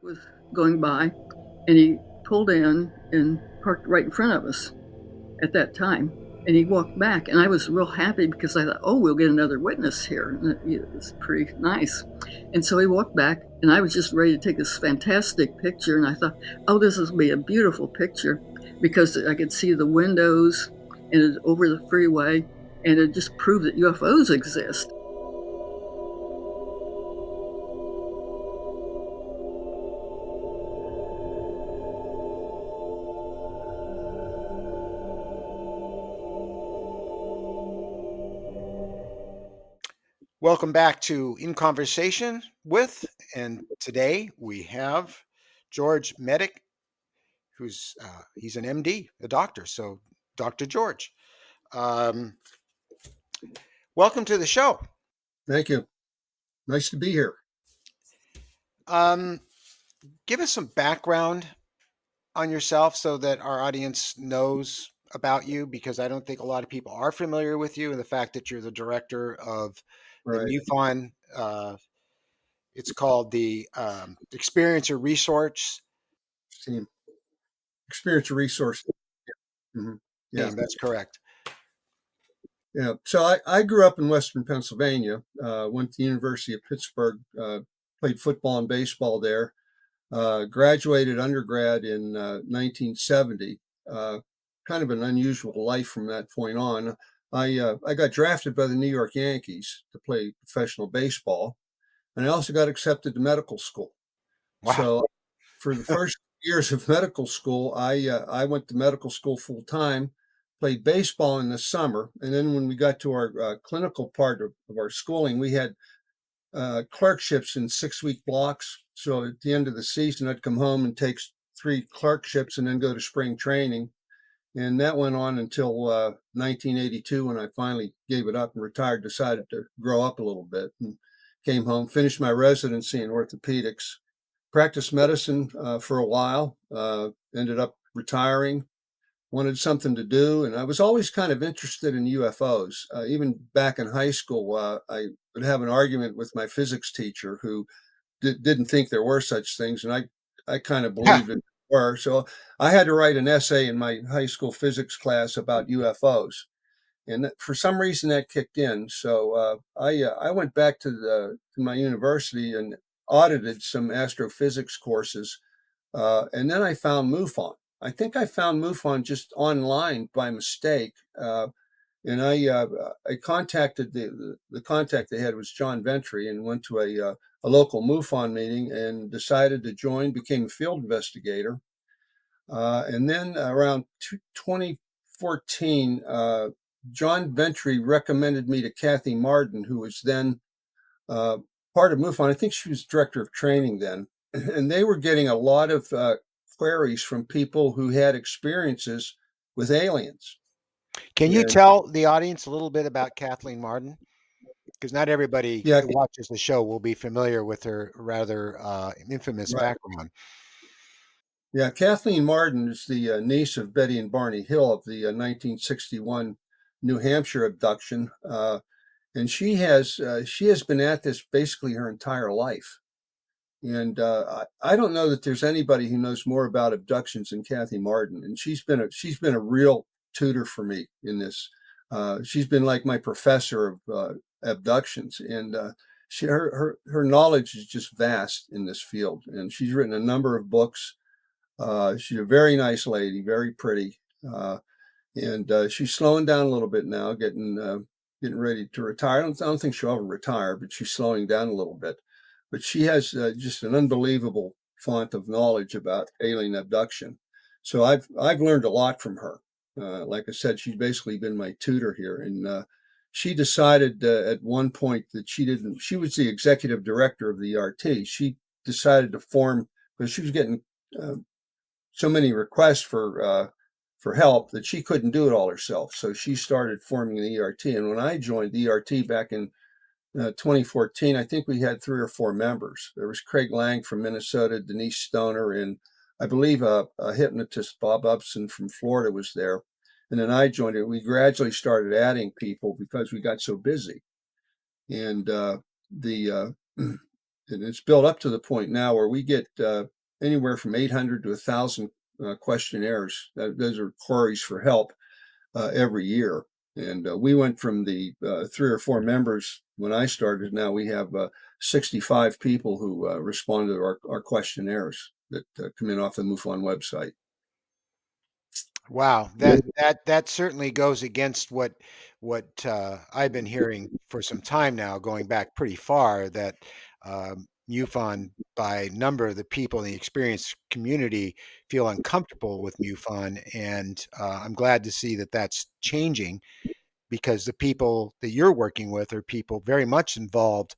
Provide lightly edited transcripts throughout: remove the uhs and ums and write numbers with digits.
was going by, and he pulled in and parked right in front of us at that time. And he walked back, and I was real happy because I thought, oh, we'll get another witness here. And it was pretty nice. And so he walked back, and I was just ready to take this fantastic picture. And I thought, oh, this is going to be a beautiful picture because I could see the windows and it over the freeway, and it just proved that UFOs exist. Welcome back to In Conversation with, and today we have George Medich, who's he's an MD, a doctor. So, Dr. George, um, welcome to the show. Thank you. Nice to be here. Um, Give us some background on yourself so that our audience knows about you, because I don't think a lot of people are familiar with you and the fact that you're the director of the Right. MUFON. It's called the Experiencer Resource Team. Experience resource. Mm-hmm. Yeah. Team. That's correct. Yeah. So I grew up in Western Pennsylvania, went to the University of Pittsburgh, played football and baseball there, graduated undergrad in 1970. Kind of an unusual life from that point on. I got drafted by the New York Yankees to play professional baseball, and I also got accepted to medical school. Wow. So for the first years of medical school, I went to medical school full time, played baseball in the summer, and then when we got to our clinical part of our schooling, we had clerkships in 6-week blocks. So at the end of the season, I'd come home and take 3 clerkships and then go to spring training. And that went on until 1982 when I finally gave it up and retired, decided to grow up a little bit and came home, finished my residency in orthopedics, practiced medicine for a while, ended up retiring, wanted something to do. And I was always kind of interested in UFOs. Even back in high school, I would have an argument with my physics teacher who didn't think there were such things. And I kind of believed it were. So I had to write an essay in my high school physics class about UFOs. And for some reason that kicked in. So I went back to my university and audited some astrophysics courses, and then I found MUFON. I think I found MUFON just online by mistake, and I contacted the contact they had was John Ventry, and went to a local MUFON meeting and decided to join. Became a field investigator, and then around 2014, John Ventry recommended me to Kathy Marden, who was then uh, part of MUFON. I think she was director of training then. And they were getting a lot of queries from people who had experiences with aliens. Can you And tell the audience a little bit about Kathleen Martin? Because not everybody yeah, who watches the show will be familiar with her rather infamous right. background. Yeah, Kathleen Marden is the niece of Betty and Barney Hill of the 1961 New Hampshire abduction. And she has been at this basically her entire life. And I don't know that there's anybody who knows more about abductions than Kathy Marden. And she's been a real tutor for me in this. She's been like my professor of abductions, and her knowledge is just vast in this field. And she's written a number of books. She's a very nice lady, very pretty, and she's slowing down a little bit now, getting ready to retire. I don't think she'll ever retire, but she's slowing down a little bit. But she has just an unbelievable font of knowledge about alien abduction. So I've learned a lot from her. Like I said, she's basically been my tutor here, and she decided at one point that she didn't. She was the executive director of the ERT. She decided to form, because she was getting uh, so many requests for help that she couldn't do it all herself. So she started forming the ERT. And when I joined the ERT back in 2014, I think we had 3 or 4 members. There was Craig Lang from Minnesota, Denise Stoner, and I believe a hypnotist, Bob Upson from Florida, was there. And then I joined it. We gradually started adding people because we got so busy. And the and it's built up to the point now where we get anywhere from 800 to 1,000 questionnaires. Those are queries for help every year. And we went from the 3 or 4 members when I started. Now we have 65 people who respond to our questionnaires that come in off the MUFON website. Wow, that certainly goes against what I've been hearing for some time now, going back pretty far. That MUFON, by a number of the people in the experienced community, feel uncomfortable with MUFON, and I'm glad to see that that's changing, because the people that you're working with are people very much involved,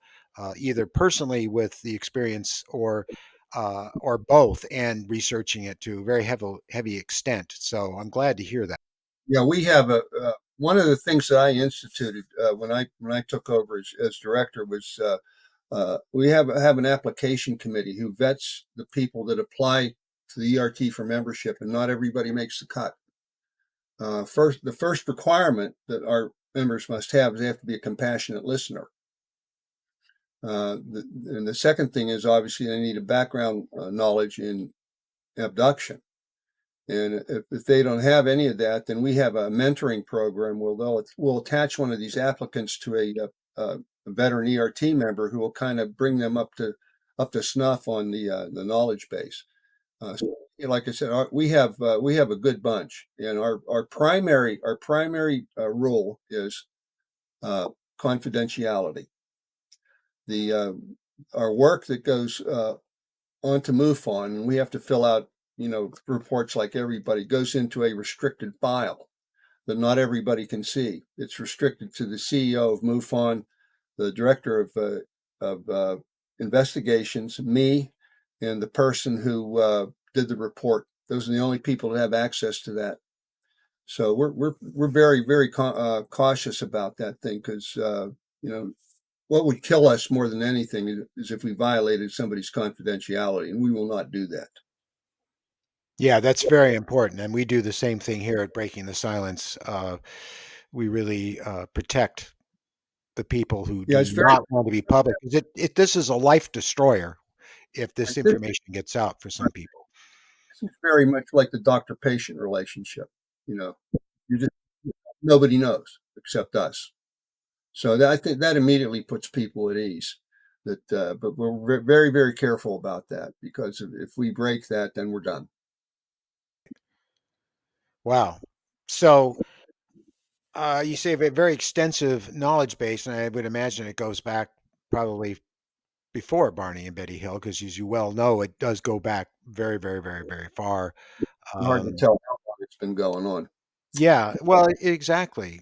either personally with the experience or both, and researching it to a very heavy extent. So I'm glad to hear that. Yeah, we have a one of the things that I instituted when I took over as director was we have an application committee who vets the people that apply to the ERT for membership, and not everybody makes the cut. The first requirement that our members must have is they have to be a compassionate listener. And the second thing is obviously they need a background knowledge in abduction. And if they don't have any of that, then we have a mentoring program where we'll attach one of these applicants to a veteran ERT member who will kind of bring them up to snuff on the knowledge base. So, like I said, we have a good bunch, and our primary rule is confidentiality. The Our work that goes onto MUFON, and we have to fill out reports like everybody, goes into a restricted file that not everybody can see. It's restricted to the CEO of MUFON, the director of investigations, me, and the person who did the report. Those are the only people that have access to that. So we're very cautious about that thing, because you know what would kill us more than anything is if we violated somebody's confidentiality, and we will not do that. Yeah, that's very important, and we do the same thing here at Breaking the Silence. We really protect the people who Yeah, do it's very not want to be public. 'Cause this is a life destroyer if this this information gets out for some people. is very much like the doctor-patient relationship. You know, you just nobody knows except us. So I think that immediately puts people at ease. But we're very careful about that, because if we break that, then we're done. Wow. So you say a very extensive knowledge base, and I would imagine it goes back probably before Barney and Betty Hill, because as you well know, it does go back very far. Hard to Um, tell how long it's been going on. yeah, well, exactly.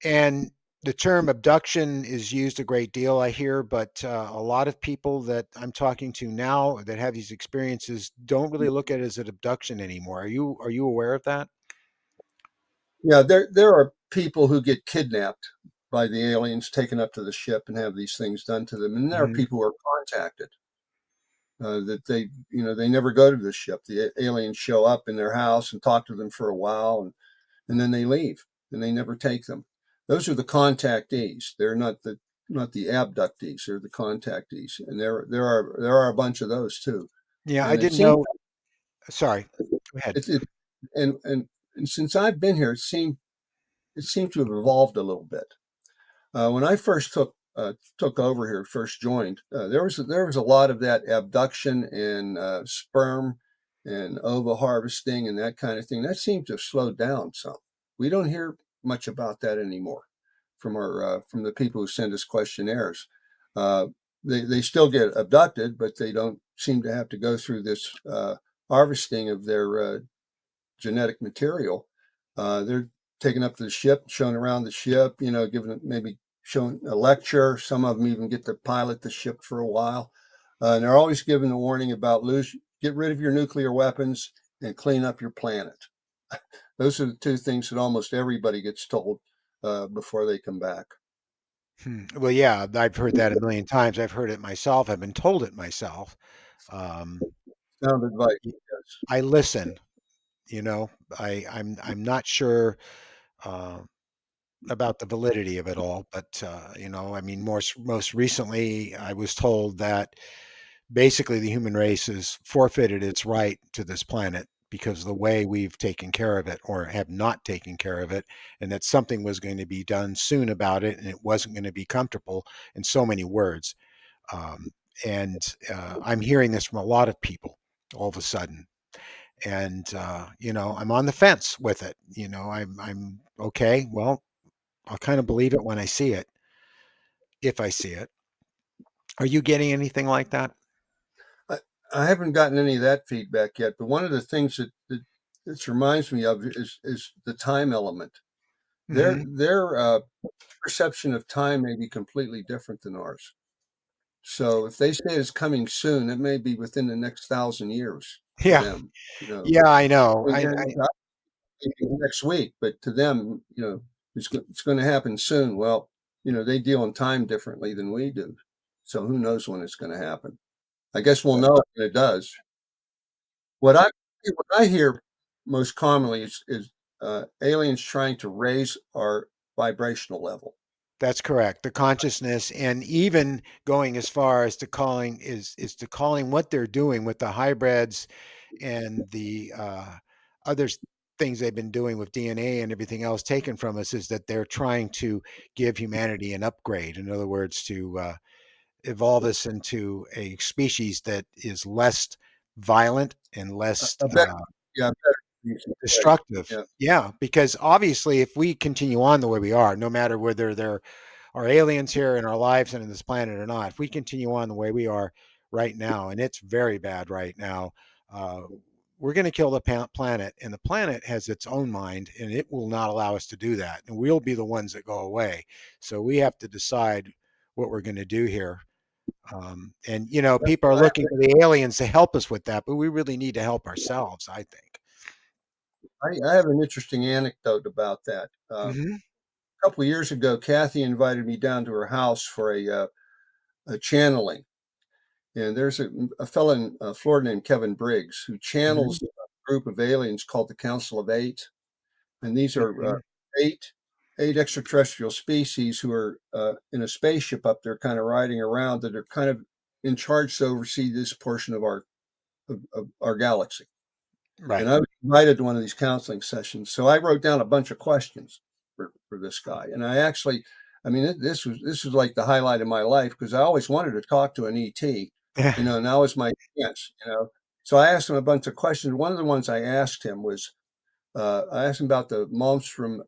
And the term abduction is used a great deal, I hear, but a lot of people that I'm talking to now that have these experiences don't really look at it as an abduction anymore. Are you aware of that? Yeah, there are people who get kidnapped by the aliens, taken up to the ship, and have these things done to them. And there are Mhm. people who are contacted that they never go to the ship. The aliens show up in their house and talk to them for a while, and then they leave, and they never take them. Those are the contactees. They're not the abductees. They're the contactees, and there are a bunch of those too. Yeah, I And it didn't seems know. Sorry, go ahead. it, it and since I've been here, it seemed to have evolved a little bit. When I first took over here, first joined, there was a lot of that abduction and sperm and ova harvesting and that kind of thing. That seemed to have slowed down some. We don't hear much about that anymore from the people who send us questionnaires. Uh, they still get abducted, but they don't seem to have to go through this harvesting of their genetic material. They're taken up to the ship, shown around the ship, given maybe shown a lecture. Some of them even get to pilot the ship for a while. And they're always given the warning about get rid of your nuclear weapons and clean up your planet. Those are the two things that almost everybody gets told before they come back. Well, yeah, I've heard that a million times. I've heard it myself. I've been told it myself. Um, Sound advice, y- yes. I listen. You know, I'm not sure uh, about the validity of it all, but I mean, most recently, I was told that basically the human race has forfeited its right to this planet because of the way we've taken care of it or have not taken care of it, and that something was going to be done soon about it, and it wasn't going to be comfortable in so many words. Um, and I'm hearing this from a lot of people all of a sudden. And I'm on the fence with it. I'm okay. Well, I'll kind of believe it when I see it, if I see it. Are you getting anything like that? I, I haven't gotten any of that feedback yet, but one of the things that this reminds me of is the time element. Their Hmm. their perception of time may be completely different than ours. So if they say it's coming soon, it may be within the next 1,000 years to Yeah, them. You know, yeah, I know. and I think next week, but to them, it's going to happen soon. Well, they deal in time differently than we do. So who knows when it's going to happen? I guess we'll know when it does. What I what I hear most commonly is aliens trying to raise our vibrational level. That's correct. The consciousness, and even going as far as to calling what they're doing with the hybrids and the other things they've been doing with DNA and everything else taken from us, is that they're trying to give humanity an upgrade. In other words, to evolve us into a species that is less violent and less A better, yeah, better use of the way. destructive. Yeah, Yeah, because obviously, if we continue on the way we are, no matter whether there are aliens here in our lives and in this planet or not, if we continue on the way we are right now, and it's very bad right now, uh, we're going to kill the planet, and the planet has its own mind, and it will not allow us to do that. And we'll be the ones that go away. So we have to decide what we're going to do here. And people are looking for the aliens to help us with that, but we really need to help ourselves, I think. I have an interesting anecdote about that. Hmm. A couple of years ago, Kathy invited me down to her house for a channeling. And there's a fellow in Florida named Kevin Briggs who Hmm. channels a group of aliens called the Council of Eight. And these are Hmm. eight eight extraterrestrial species who are in a spaceship up there, kind of riding around, that are kind of in charge to oversee this portion of our galaxy. And Right. I was invited to one of these counseling sessions, so I wrote down a bunch of questions for this guy. And I mean, this was like the highlight of my life because I always wanted to talk to an ET, now is my chance. So I asked him a bunch of questions. One of the ones I asked him was, I asked him about the Malmstrom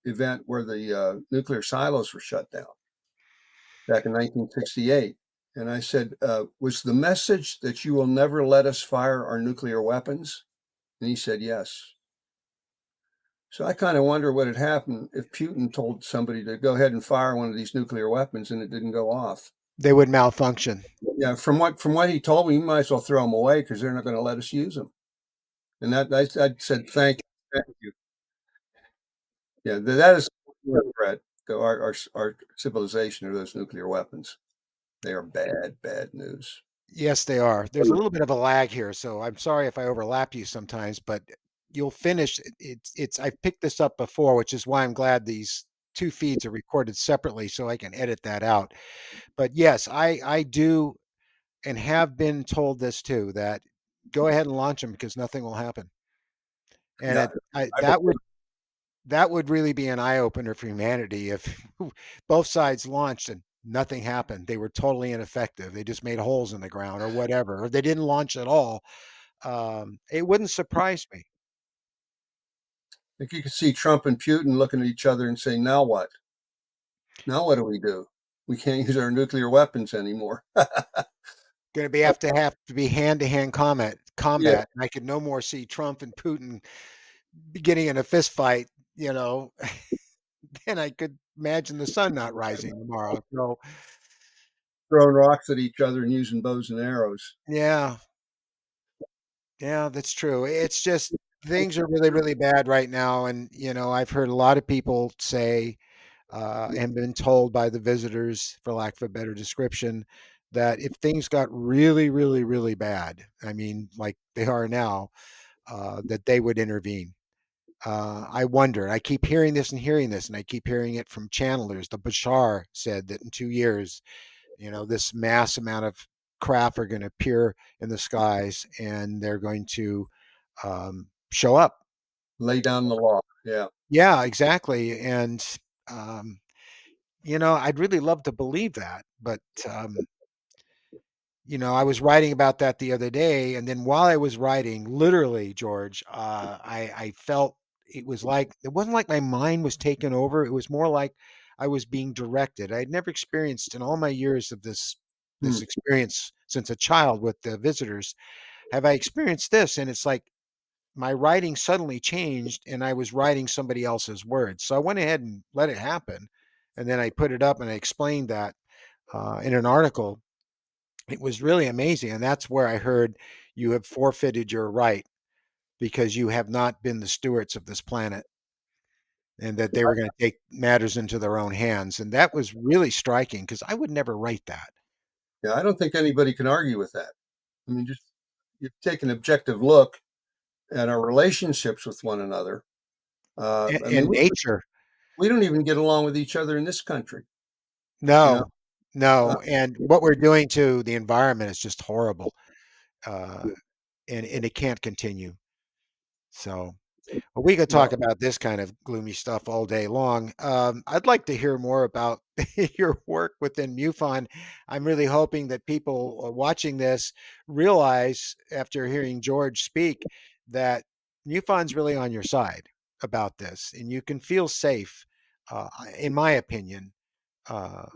event where the nuclear silos were shut down back in 1968. And I said, was the message that you will never let us fire our nuclear weapons? And he said, yes. So I kind of wonder what had happened if Putin told somebody to go ahead and fire one of these nuclear weapons and it didn't go off. They would malfunction. Yeah, from what he told me, you might as well throw them away because they're not going to let us use them. And I said, thank you. Yeah, that is a threat to our civilization, are those nuclear weapons. They are bad, bad news. Yes, they are. There's a little bit of a lag here, so I'm sorry if I overlap you sometimes, but you'll finish. It's I've picked this up before, which is why I'm glad these two feeds are recorded separately so I can edit that out. But yes, I do and have been told this too, that go ahead and launch them because nothing will happen. And Yeah, I that would really be an eye opener for humanity if both sides launched and nothing happened. They were totally ineffective. They just made holes in the ground or whatever, or they didn't launch at all. It wouldn't surprise me. think you could see Trump and Putin looking at each other and saying, "Now what? Now what do we do? We can't use our nuclear weapons anymore." Going to be have to be hand to hand Yeah, combat. And I could no more see Trump and Putin getting in a fist fight, you know, than I could imagine the sun not rising tomorrow. So throwing rocks at each other and using bows and arrows. yeah, yeah, that's true. It's just things are really, really bad right now. And, I've heard a lot of people say, and been told by the visitors, for lack of a better description, that if things got really, really, really bad, I mean, like they are now, that they would intervene. I wonder. I keep hearing this and hearing this, and I keep hearing it from channelers. The Bashar said that in 2 years, this mass amount of craft are going to appear in the skies and they're going to show up. Lay down the law. Yeah. Yeah, exactly. And, um, I'd really love to believe that, but, I was writing about that the other day, and then while I was writing, literally, George, I felt it wasn't like my mind was taken over. It was more like I was being directed. I had never experienced in all my years of this Hmm. experience since a child with the visitors, have I experienced this, and it's like my writing suddenly changed, and I was writing somebody else's words. So I went ahead and let it happen, and then I put it up and I explained that in an article. It was really amazing, and that's where I heard you have forfeited your right because you have not been the stewards of this planet, and that they were going to take matters into their own hands. And that was really striking because I would never write that. Yeah, I don't think anybody can argue with that. I mean, just you take an objective look at our relationships with one another. I mean, And nature, we don't even get along with each other in this country. You know, no, uh, no. And what we're doing to the environment is just horrible, uh, and it can't continue. So. Well, we could talk well, about this kind of gloomy stuff all day long. I'd like to hear more about your work within MUFON. I'm really hoping that people watching this realize, after hearing George speak, that MUFON's really on your side about this, and you can feel safe, in my opinion, uh,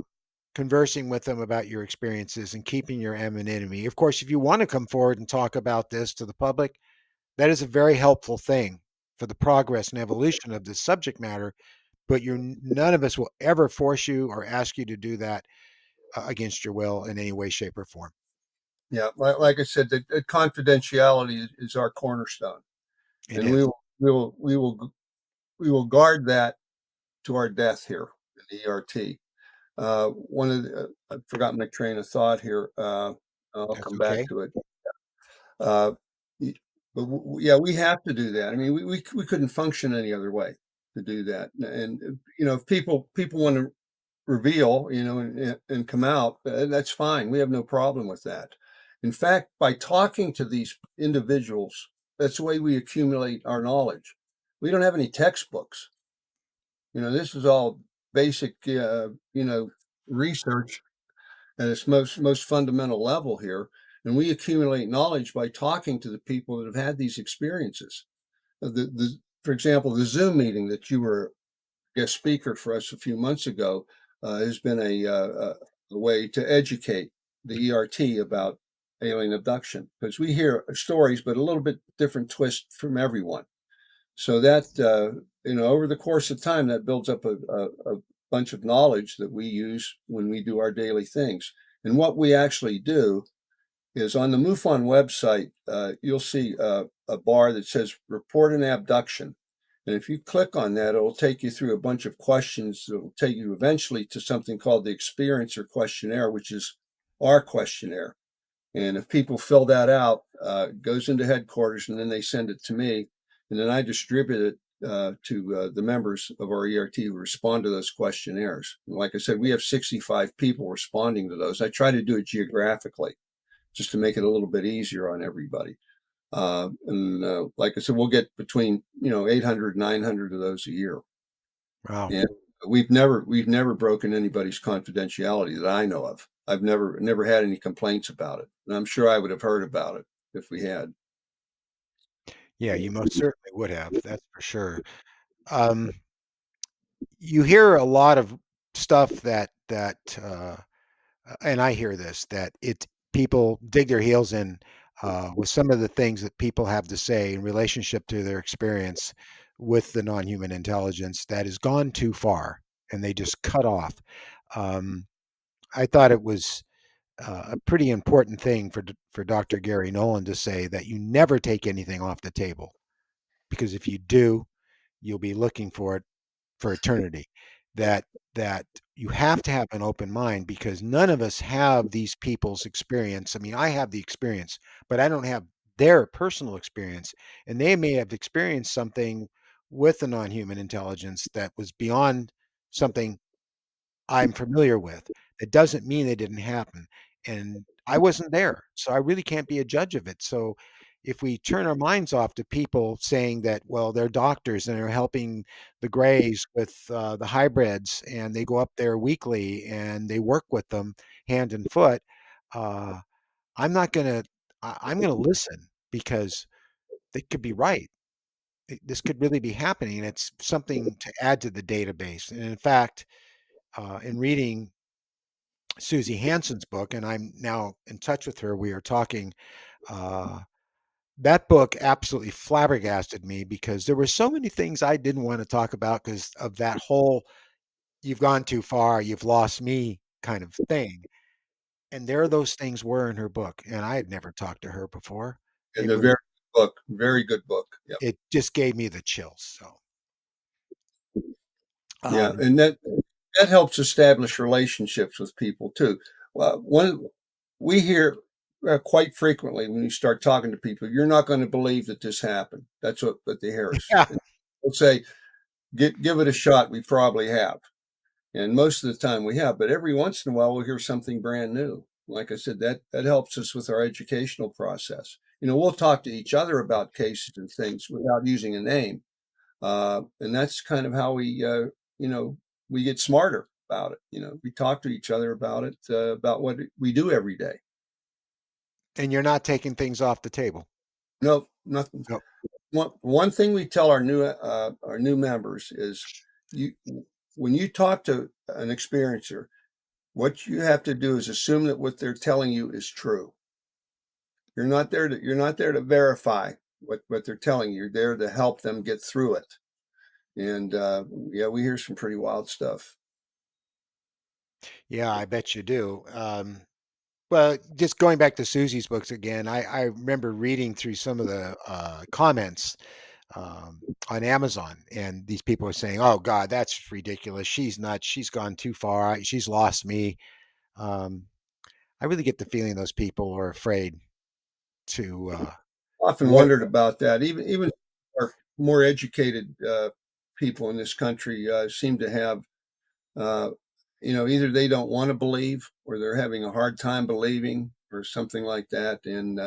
conversing with them about your experiences and keeping your anonymity. Of course, if you want to come forward and talk about this to the public, that is a very helpful thing for the progress and evolution of this subject matter, but none of us will ever force you or ask you to do that against your will in any way, shape, or form. yeah, like I said, the confidentiality is our cornerstone, It and is. we will guard that to our death here in the ERT. One of I've forgotten my train of thought here. I'll That's come back okay. to it. Uh, but yeah, we have to do that. I mean, we couldn't function any other way to do that. And if people want to reveal, and come out, that's fine. We have no problem with that. In fact, by talking to these individuals, that's the way we accumulate our knowledge. We don't have any textbooks. This is all basic, research at its most fundamental level here, and we accumulate knowledge by talking to the people that have had these experiences. For example, the Zoom meeting that you were guest speaker for us a few months ago has been a way to educate the ERT about alien abduction, because we hear stories, but a little bit different twist from everyone. So that over the course of time, that builds up a bunch of knowledge that we use when we do our daily things. And what we actually do is, on the MUFON website, you'll see a bar that says "Report an Abduction." And if you click on that, it'll take you through a bunch of questions that will take you eventually to something called the Experiencer Questionnaire, which is our questionnaire. And if people fill that out, it goes into headquarters, and then they send it to me, and then I distribute it to the members of our ERT who respond to those questionnaires. And like I said, we have 65 people responding to those. I try to do it geographically just to make it a little bit easier on everybody. And like I said, we'll get between 800, 900 of those a year, Wow. and we've never broken anybody's confidentiality that I know of. I've never had any complaints about it, and I'm sure I would have heard about it if we had. Yeah, you most certainly would have. That's for sure. Um, you hear a lot of stuff and I hear this, that people dig their heels in with some of the things that people have to say in relationship to their experience with the non-human intelligence that has gone too far, and they just cut off. Um, I thought it was a pretty important thing for Dr. Gary Nolan to say that you never take anything off the table, because if you do, you'll be looking for it for eternity. That that you have to have an open mind, because none of us have these people's experience. I mean, I have the experience, but I don't have their personal experience, and they may have experienced something with the non-human intelligence that was beyond something I'm familiar with. It doesn't mean it didn't happen. And I wasn't there, so I really can't be a judge of it. So if we turn our minds off to people saying that, well, they're doctors and they're helping the Greys with the hybrids, and they go up there weekly and they work with them hand and foot, uh, I'm not gonna. I'm gonna listen because they could be right. This could really be happening. It's something to add to the database. And in fact, in reading Susie Hansen's book, and I'm now in touch with her, we are talking. Uh, that book absolutely flabbergasted me because there were so many things I didn't want to talk about because of that whole "you've gone too far, you've lost me" kind of thing. And there those things were in her book, and I had never talked to her before. And It a was very good book. Yeah. it just gave me the chills. So, Yeah. um, And that helps establish relationships with people too. Well, one we hear quite frequently when you start talking to people, you're not going to believe that this happened. That's what they hear us. yeah, And we'll say, give it a shot. We probably have. And most of the time we have, but every once in a while we'll hear something brand new. Like I said, that helps us with our educational process. We'll talk to each other about cases and things without using a name, and that's kind of how you know, we get smarter about it. We talk to each other about it, about what we do every day. and you're not taking things off the table. No, nothing. No. One thing we tell our new members is you when you talk to an experiencer, what you have to do is assume that what they're telling you is true. You're not there to verify what they're telling you. You're there to help them get through it. And yeah, we hear some pretty wild stuff. Yeah, I bet you do. Well, just going back to Susie's books again, I remember reading through some of the comments on Amazon, and these people are saying, "Oh God, that's ridiculous. She's nuts. She's gone too far. She's lost me." Um, I really get the feeling those people are afraid to Often what. wondered about that. Even our more educated people in this country seem to have, uh, either they don't want to believe or they're having a hard time believing or something like that. And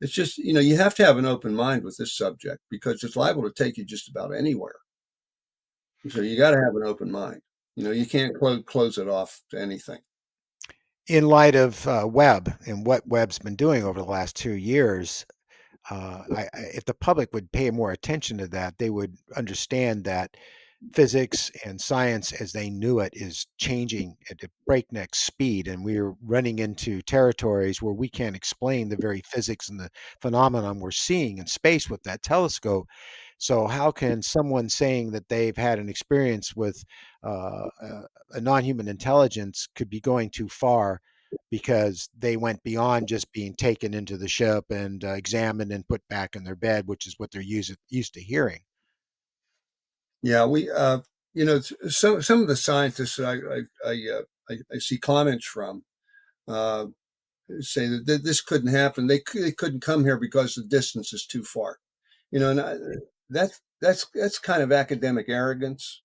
it's just, you have to have an open mind with this subject because it's liable to take you just about anywhere. So you got to have an open mind. You can't close it off to anything. In light of Webb and what Webb's been doing over the last 2 years, if the public would pay more attention to that, they would understand that physics and science as they knew it is changing at a breakneck speed, and we're running into territories where we can't explain the very physics and the phenomenon we're seeing in space with that telescope. So how can someone saying that they've had an experience with a non-human intelligence could be going too far because they went beyond just being taken into the ship and examined and put back in their bed, which is what they're used to hearing. Yeah, some of the scientists that I see comments from uh, say that this couldn't happen. They couldn't come here because the distance is too far. And that's kind of academic arrogance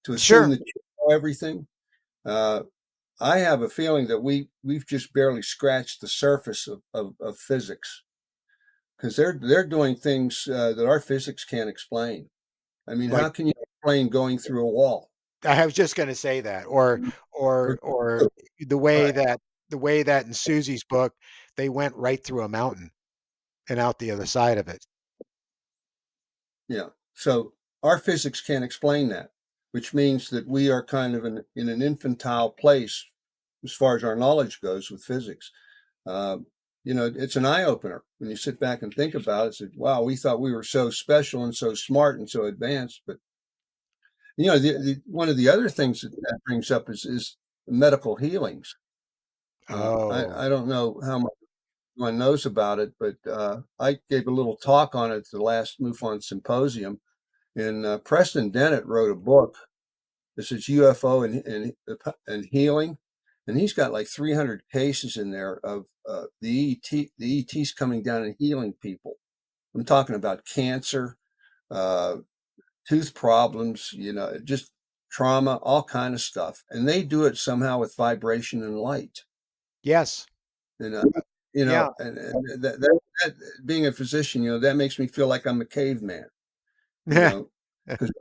to assume Sure. that you know everything. Uh, I have a feeling that we've just barely scratched the surface of physics because they're doing things that our physics can't explain. I mean, Like how can you explain going through a wall? I was just going to say that, Or, or the way right. that in Susie's book, they went right through a mountain and out the other side of it. Yeah. So our physics can't explain that, which means that we are kind of in an infantile place as far as our knowledge goes with physics. Uh, it's an eye opener when you sit back and think about it. Say, wow, we thought we were so special and so smart and so advanced. But, one of the other things that brings up is medical healings. Oh, I don't know how much one knows about it, but I gave a little talk on it at the last MUFON symposium. And Preston Dennett wrote a book. This is UFO and healing, and he's got like 300 cases in there of the ETs coming down and healing people. I'm talking about cancer, uh, tooth problems, just trauma, all kind of stuff, and they do it somehow with vibration and light. yes. You know, you Yeah. know, and that being a physician, you know, that makes me feel like I'm a caveman, you know, because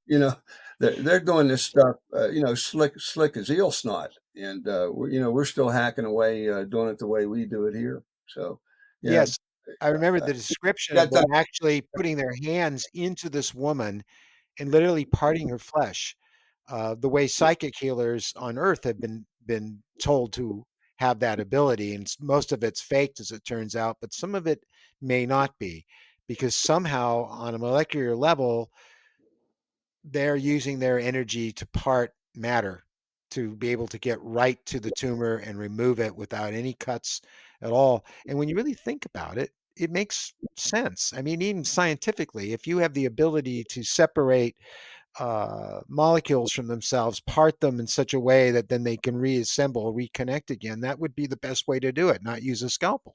you know they're doing this stuff, you know, slick as eel snot, and you know, we're still hacking away, doing it the way we do it here. So, yeah, Yes. I remember uh, the description of got them done. actually putting their hands into this woman and literally parting her flesh. The way psychic healers on Earth have been told to have that ability, and most of it's faked, as it turns out, but some of it may not be, because somehow on a molecular level, they're using their energy to part matter to be able to get right to the tumor and remove it without any cuts at all. And when you really think about it, it makes sense. I mean, even scientifically, if you have the ability to separate molecules from themselves, part them in such a way that then they can reassemble, reconnect again, that would be the best way to do it, not use a scalpel.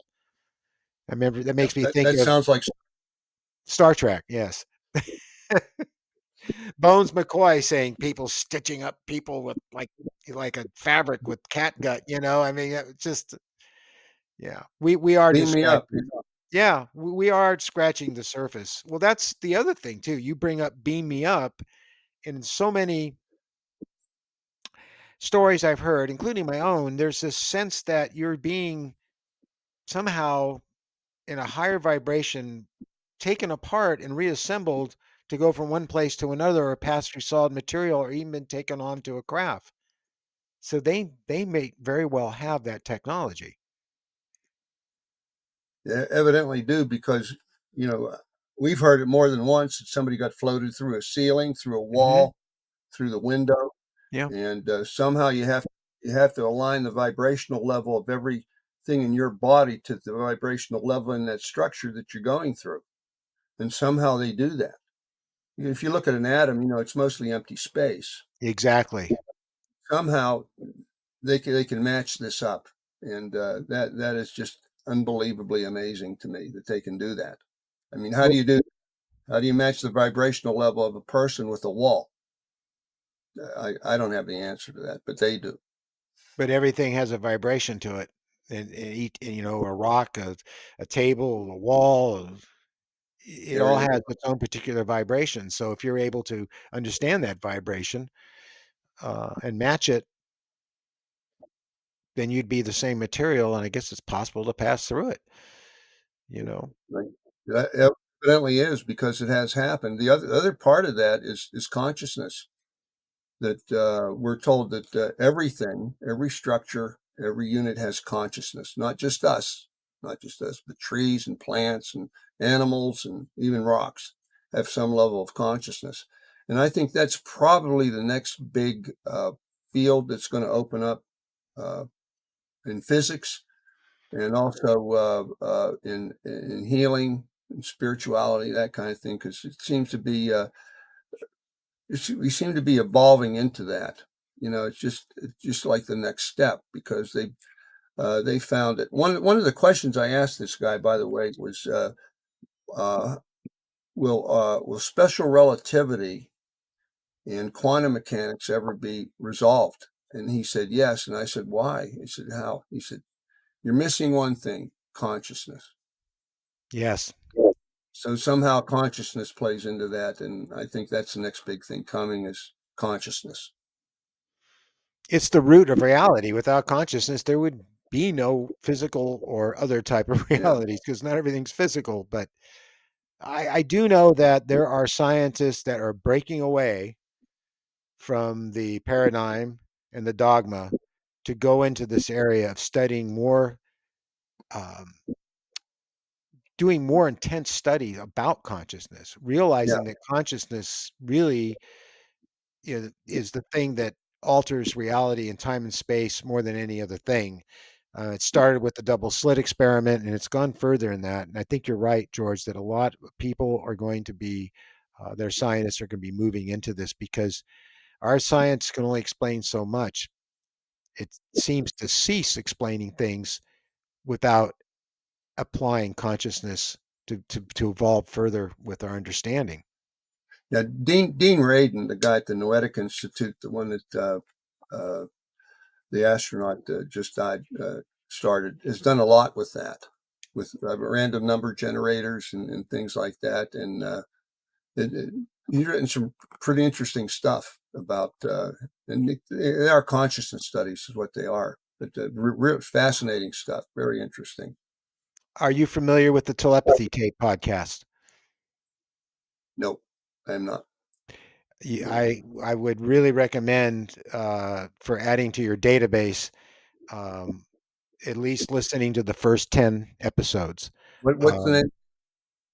I remember that Yeah, makes me think that of sounds like Star Trek. Yes. Bones McCoy saying people stitching up people with like a fabric with cat gut, you know? I mean, it's just yeah. We are beam just me up. scratching. Yeah, we are scratching the surface. Well, that's the other thing too. You bring up beam me up, and in so many stories I've heard, including my own, there's this sense that you're being somehow in a higher vibration taken apart and reassembled to go from one place to another or pass through solid material or even been taken onto a craft. So they may very well have that technology. Yeah, evidently do, because you know, we've heard it more than once that somebody got floated through a ceiling, through a Hmm. wall, through the window, Yeah, and somehow you have to align the vibrational level of everything in your body to the vibrational level in that structure that you're going through, and somehow they do that. If you look at an atom, you know, it's mostly empty space. exactly. Somehow they can match this up, and that is just unbelievably amazing to me that they can do that. I mean, Well, how do you match the vibrational level of a person with a wall? I don't have the answer to that, but they do. but everything has a vibration to it, and you know, a rock, a table, a wall. It all Everything. has its own particular vibration. So if you're able to understand that vibration and match it, then you'd be the same material, and I guess it's possible to pass through it. You know. Right. That evidently is, because it has happened. The other part of that is consciousness. That we're told that everything, every structure, every unit has consciousness. Not just us, but trees and plants and animals and even rocks have some level of consciousness. And I think that's probably the next big field that's going to open up uh, in physics, and also in healing and spirituality, that kind of thing, because it seems to be we seem to be evolving into that. You know, it's just like the next step, because they found it. One of the questions I asked this guy, by the way, was uh, will special relativity and quantum mechanics ever be resolved? And he said yes. And I said, why? He said, how? He said, you're missing one thing: consciousness. Yes. So somehow consciousness plays into that, and I think that's the next big thing coming, is consciousness. It's the root of reality. Without consciousness, there would be no physical or other type of Yeah, realities because not everything's physical. But I do know that there are scientists that are breaking away from the paradigm and the dogma to go into this area of studying more, um, doing more intense study about consciousness, yeah, realizing that consciousness really is the thing that alters reality in time and space more than any other thing. It started with the double slit experiment, and it's gone further in that. And I think you're right, George, that a lot of people are going to be, their scientists are going to be moving into this because our science can only explain so much. It seems to cease explaining things without applying consciousness to evolve further with our understanding. yeah. Dean Radin, the guy at the Noetic Institute, the one that the astronaut just died, has done a lot with that, with random number generators and things like that. And he's written some pretty interesting stuff about, and they are consciousness studies is what they are, but real fascinating stuff, very interesting. Are you familiar with the Telepathy Tape podcast? Nope, I'm not. I would really recommend for adding to your database, um, at least listening to the first 10 episodes. What's the name?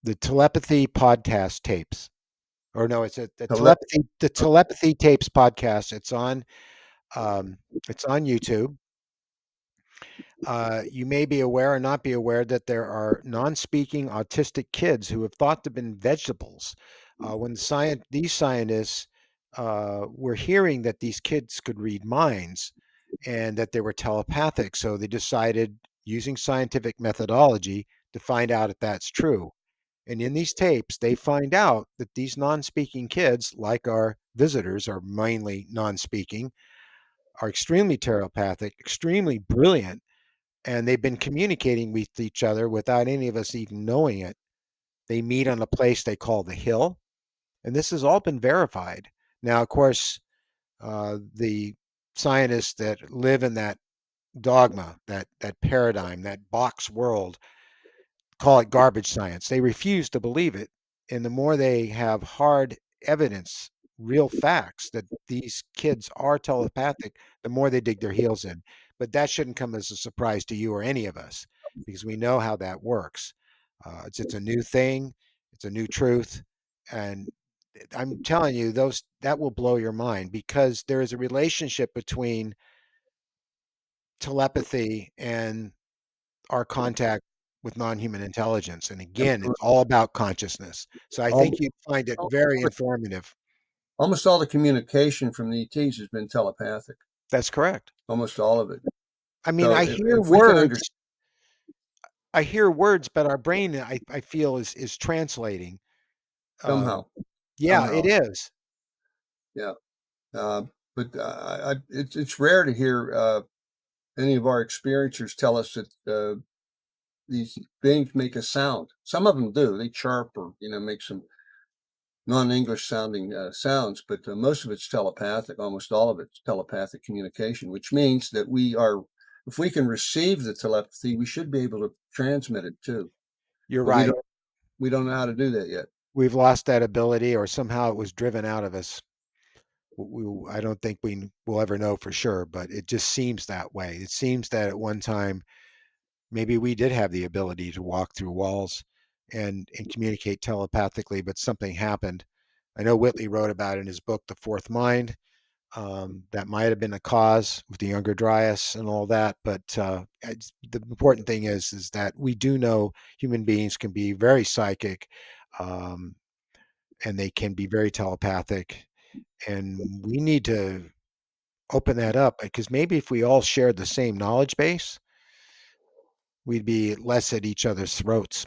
The Telepathy podcast tapes. Or no, it's Tele- the Telepathy Tapes podcast. Um, it's on YouTube. You may be aware or not be aware that there are non-speaking autistic kids who have thought to have been vegetables. When these scientists were hearing that these kids could read minds and that they were telepathic, so they decided, using scientific methodology, to find out if that's true. And in these tapes, they find out that these non-speaking kids, like our visitors, are mainly non-speaking, are extremely telepathic, extremely brilliant, and they've been communicating with each other without any of us even knowing it. They meet on a place they call the Hill, and this has all been verified. Now, of course, the scientists that live in that dogma, that paradigm, that box world, call it garbage science. They refuse to believe it. And the more they have hard evidence, real facts that these kids are telepathic, the more they dig their heels in. But that shouldn't come as a surprise to you or any of us because we know how that works. It's a new thing, it's a new truth. And I'm telling you, that will blow your mind because there is a relationship between telepathy and our contact with non-human intelligence. And again, it's all about consciousness. So I think Almost, you'd find it very informative. almost all the communication from the ETs has been telepathic. That's correct. Almost all of it. I mean, So if we can understand I hear words, but our brain, I feel is translating. Uh, somehow, yeah, it somehow, is. yeah. But it's rare to hear any of our experiencers tell us that these beings make a sound. Some of them do. They chirp or make some non-English sounding sounds, but most of it's telepathic. Almost all of it's telepathic communication, which means that if we can receive the telepathy, we should be able to transmit it too. You're But right. we don't know how to do that yet. We've lost that ability, or somehow it was driven out of us. I don't think we will ever know for sure, but it just seems that way. It seems that at one time maybe we did have the ability to walk through walls and communicate telepathically, but something happened. I know Whitley wrote about it in his book, The Fourth Mind. That might have been a cause with the Younger Dryas and all that, but the important thing is that we do know human beings can be very psychic, um, and they can be very telepathic, and we need to open that up because maybe if we all shared the same knowledge base, we'd be less at each other's throats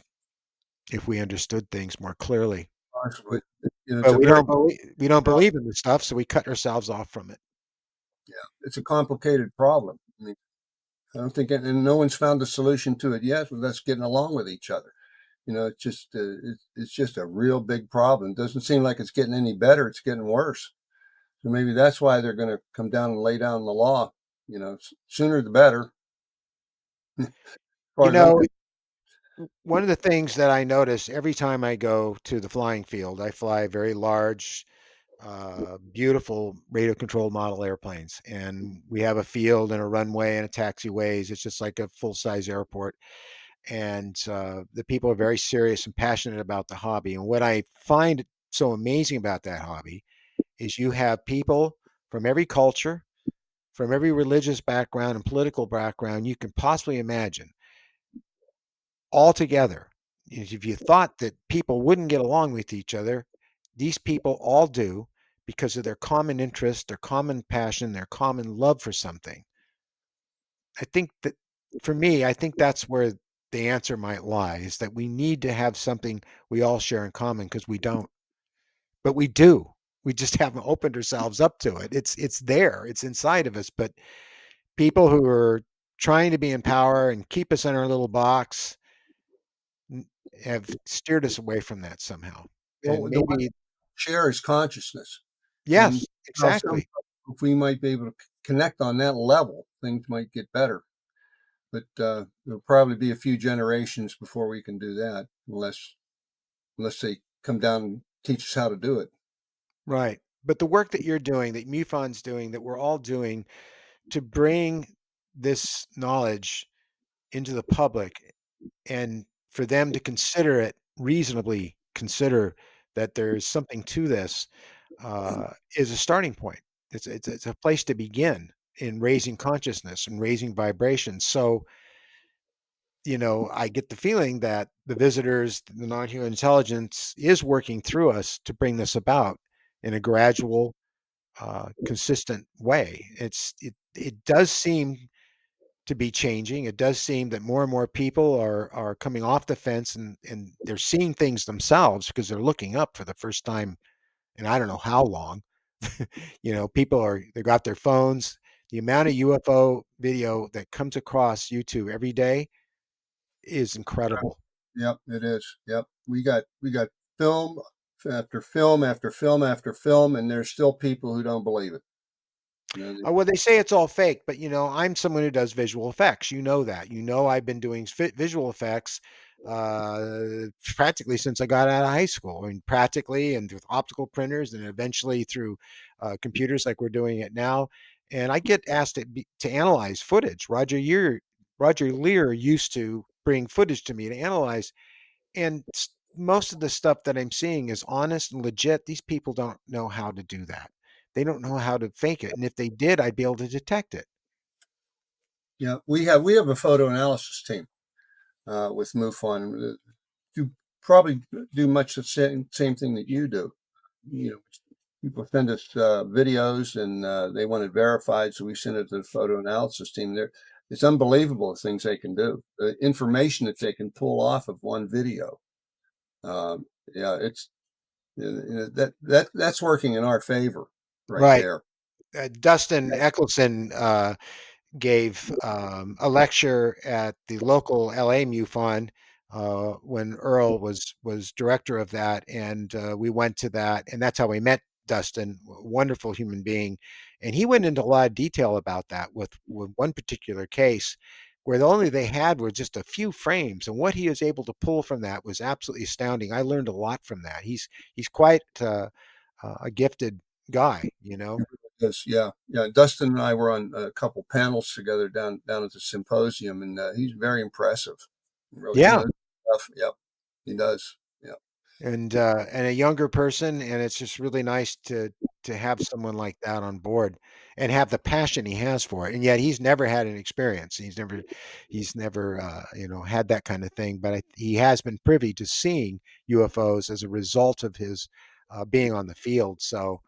if we understood things more clearly. Possibly. It's But a very we don't believe in this stuff, so we cut ourselves off from it. it's a complicated problem. I mean, I don't think, and no one's found a solution to it yet. With us getting along with each other. It's just it's just a real big problem. It doesn't seem like it's getting any better. It's getting worse. So maybe that's why they're going to come down and lay down the law. Sooner the better. As You far as I'm know, concerned. one of the things that I notice every time I go to the flying field, I fly very large, beautiful radio controlled model airplanes. And we have a field and a runway and a taxiways. It's just like a full size airport. And the people are very serious and passionate about the hobby. And what I find so amazing about that hobby is you have people from every culture, from every religious background and political background you can possibly imagine, all together. If you thought that people wouldn't get along with each other, these people all do because of their common interest, their common passion, their common love for something. I think that for me, I think that's where the answer might lie is that we need to have something we all share in common because we don't, but we do. We just haven't opened ourselves up to it. It's there. It's inside of us. But people who are trying to be in power and keep us in our little box have steered us away from that somehow. And Well, the one maybe, share is consciousness. And yes, some, exactly. if we might be able to connect on that level, things might get better. But there'll probably be a few generations before we can do that, unless they come down and teach us how to do it. Right. But the work that you're doing, that MUFON's doing, that we're all doing to bring this knowledge into the public and for them to consider it reasonably, consider that there's something to this, is a starting point. It's a place to begin in raising consciousness and raising vibrations. So, I get the feeling that the visitors, the non-human intelligence is working through us to bring this about in a gradual, consistent way. It does seem to be changing. It does seem that more and more people are coming off the fence and they're seeing things themselves because they're looking up for the first time in I don't know how long. People they got their phones. The amount of UFO video that comes across YouTube every day is incredible. Yep, it is. Yep, we got film after film after film after film, and there's still people who don't believe it. Well, they say it's all fake, but I'm someone who does visual effects. You know that. I've been doing visual effects practically since I got out of high school. I mean, practically, and with optical printers, and eventually through computers, like we're doing it now. And I get asked to analyze footage. Roger Lear used to bring footage to me to analyze, and most of the stuff that I'm seeing is honest and legit. These people don't know how to do that. They don't know how to fake it. And if they did, I'd be able to detect it. Yeah, we have a photo analysis team with MUFON. You probably do much the same thing that you do. You know, people send us videos and they want it verified, so we send it to the photo analysis team. It's unbelievable the things they can do, the information that they can pull off of one video. Um, yeah, it's that's working in our favor right Right. there. Dustin Eccleston gave a lecture at the local LA MUFON when Earl was director of that, and we went to that, and that's how we met Dustin, wonderful human being, and he went into a lot of detail about that with one particular case where only they had were just a few frames, and what he was able to pull from that was absolutely astounding. I learned a lot from that. He's quite a gifted guy. Yes, yeah, yeah. Dustin and I were on a couple panels together down at the symposium, and he's very impressive. Really, he Yeah. knows stuff. Yep, he does. Yep. And a younger person, and it's just really nice to have someone like that on board and have the passion he has for it. And yet he's never had an experience. He's never had that kind of thing, but he has been privy to seeing UFOs as a result of his being on the field. So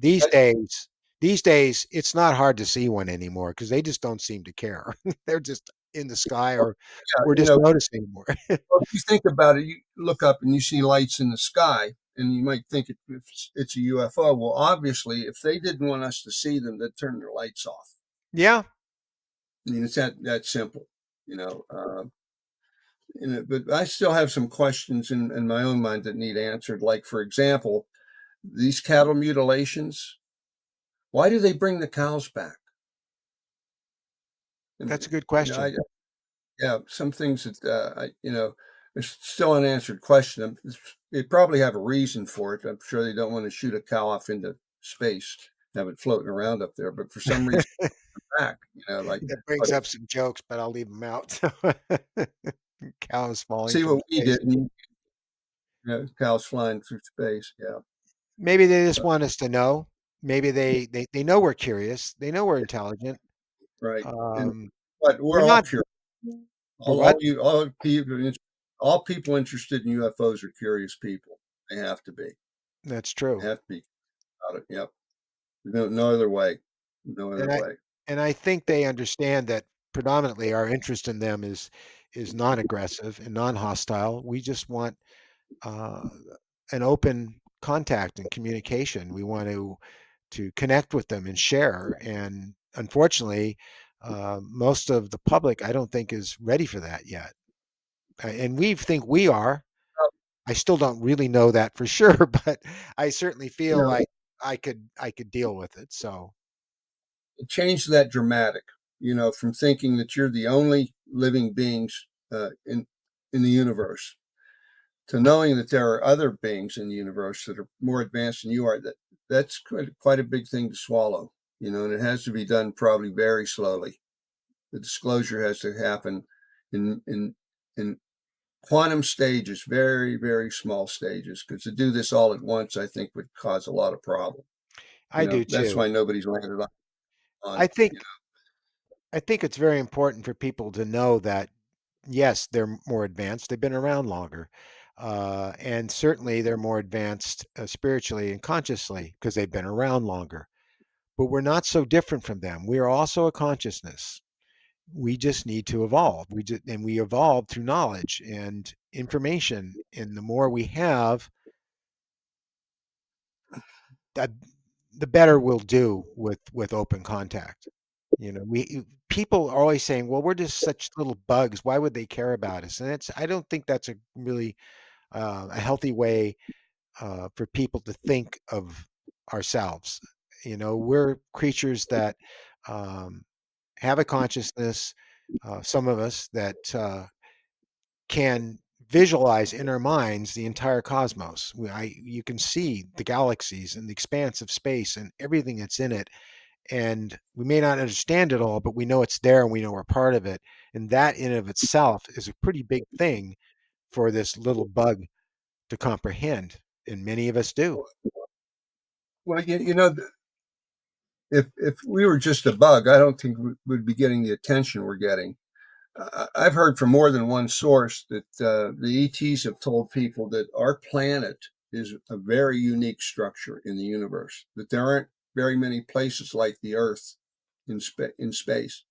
these days it's not hard to see one anymore because they just don't seem to care. They're just in the sky, or Yeah, we're just noticing more. well, if you think about it, you look up and you see lights in the sky, and you might think it's a UFO. Well, obviously, if they didn't want us to see them, they'd turn their lights off. Yeah. I mean, it's that simple, you know. But I still have some questions in my own mind that need answered. Like, for example, these cattle mutilations. Why do they bring the cows back? I That's mean, a good you know, question. yeah, some things that there's still an unanswered question. They probably have a reason for it. I'm sure they don't want to shoot a cow off into space, have it floating around up there. But for some reason, back, like It brings up some jokes, but I'll leave them out. Cows falling see from what we space. did, and cows flying through space. Yeah, Maybe they just want us to know. Maybe they know we're curious. They know we're intelligent. right. And Um, but we're we're all not. curious. We're what? All people interested in UFOs are curious people. They have to be. That's They true. have to be about it. Yep. No other way. No other And I way. and I think they understand that predominantly our interest in them is non-aggressive and non-hostile. We just want uh, an open contact and communication. We want to connect with them and share. And unfortunately, Most of the public, I don't think, is ready for that yet. And we think we are. I still don't really know that for sure, but I certainly You feel know, like I could deal with it. So change that dramatic, from thinking that you're the only living beings in the universe to knowing that there are other beings in the universe that are more advanced than you are. That's quite a big thing to swallow, and it has to be done probably very slowly. The disclosure has to happen in quantum stages, very, very small stages, because to do this all at once, I think would cause a lot of problem. I do That's too. why nobody's landed I on. think I think it's very important for people to know that yes, they're more advanced. They've been around longer, and certainly they're more advanced spiritually and consciously because they've been around longer. But we're not so different from them. We are also a consciousness. We just need to evolve. We evolve through knowledge and information. And the more we have, that the better we'll do with open contact. We people are always saying, "Well, we're just such little bugs. Why would they care about us?" And I don't think that's a really a healthy way for people to think of ourselves. We're creatures that um, have a consciousness. Some of us that can visualize in our minds the entire cosmos. You can see the galaxies and the expanse of space and everything that's in it. And we may not understand it all, but we know it's there and we know we're part of it. And that in of itself is a pretty big thing for this little bug to comprehend. And many of us do. Well, if we were just a bug, I don't think we'd be getting the attention we're getting. I've heard from more than one source that the ETs have told people that our planet is a very unique structure in the universe, that there aren't very many places like the Earth in space,